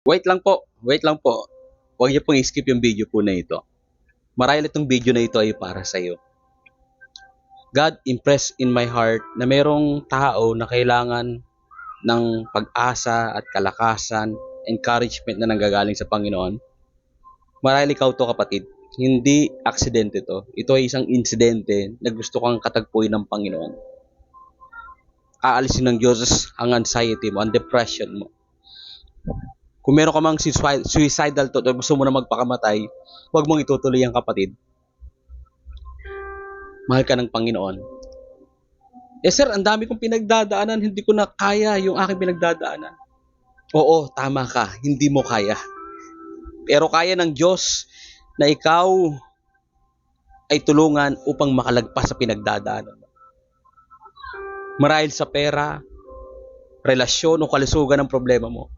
Wait lang po. Huwag niyo pong skip yung video po na ito. Marahil itong video na ito ay para sa iyo. God impressed in my heart na merong tao na kailangan ng pag-asa at kalakasan, encouragement na nanggagaling sa Panginoon. Marahil ikaw to, kapatid. Hindi aksidente to. Ito ay isang insidente na gusto kang katagpuin ng Panginoon. Aalisin ng Diyos ang anxiety mo, ang depression mo. Kung meron ka mang suicidal thought o gusto mo na magpakamatay, huwag mong itutuloy ang kapatid. Mahal ka ng Panginoon. Sir, ang dami kong pinagdadaanan, hindi ko na kaya yung aking pinagdadaanan. Oo, tama ka, hindi mo kaya. Pero kaya ng Diyos na ikaw ay tulungan upang makalagpas sa pinagdadaanan mo. Marahil sa pera, relasyon o kalusugan ng problema mo.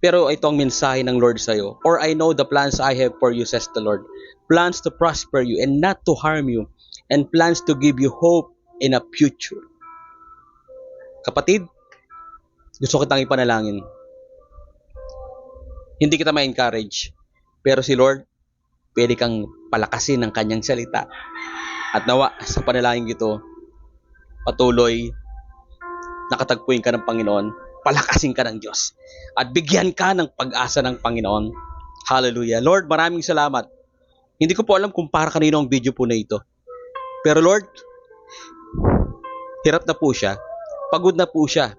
Pero ito ang mensahe ng Lord sa iyo. For I know the plans I have for you, says the Lord. Plans to prosper you and not to harm you, and plans to give you hope in a future. Kapatid, gusto kitang ipanalangin. Hindi kita ma-encourage, pero si Lord, pwede kang palakasin ng kanyang salita. At nawa, sa panalangin ito, patuloy nakatagpuin ka ng Panginoon, palakasin ka ng Diyos, at bigyan ka ng pag-asa ng Panginoon. Hallelujah. Lord, maraming salamat. Hindi ko po alam kung para kanino ang video po na ito. Pero Lord, hirap na po siya. Pagod na po siya.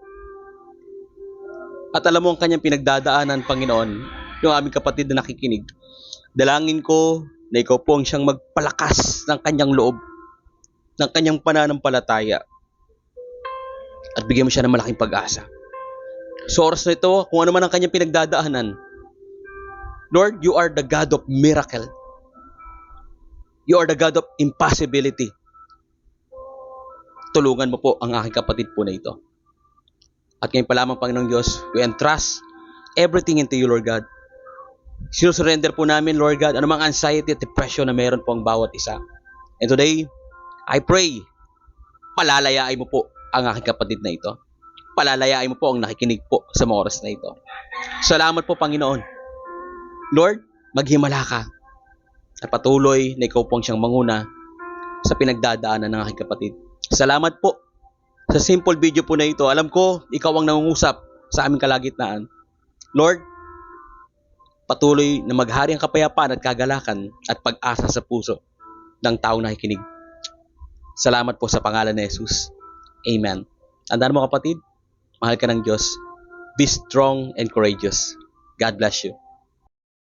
At alam mo ang kanyang pinagdadaanan, Panginoon, yung aming kapatid na nakikinig. Dalangin ko na ikaw po ang siyang magpalakas ng kanyang loob, ng kanyang pananampalataya, at bigyan mo siya ng malaking pag-asa. Sa oras na ito, kung ano man ang kanyang pinagdadaanan, Lord, you are the God of miracle. You are the God of impossibility. Tulungan mo po ang aking kapatid po na ito. At ngayon pa lamang, Panginoong Diyos, we entrust everything into you, Lord God. Sinusurrender po namin, Lord God, anumang anxiety at depression na meron po ang bawat isa. And today, I pray, palalayain mo po ang aking kapatid na ito. Palalayain mo po ang nakikinig po sa mga oras na ito. Salamat po, Panginoon. Lord, maghimala ka at patuloy na ikaw po ang siyang manguna sa pinagdadaanan ng aking kapatid. Salamat po sa simple video po na ito. Alam ko, ikaw ang nangungusap sa aming kalagitnaan. Lord, patuloy na maghari ang kapayapaan at kagalakan at pag-asa sa puso ng taong nakikinig. Salamat po sa pangalan ni Jesus. Amen. Tandaan mo, kapatid, mahal ka ng Diyos. Be strong and courageous. God bless you.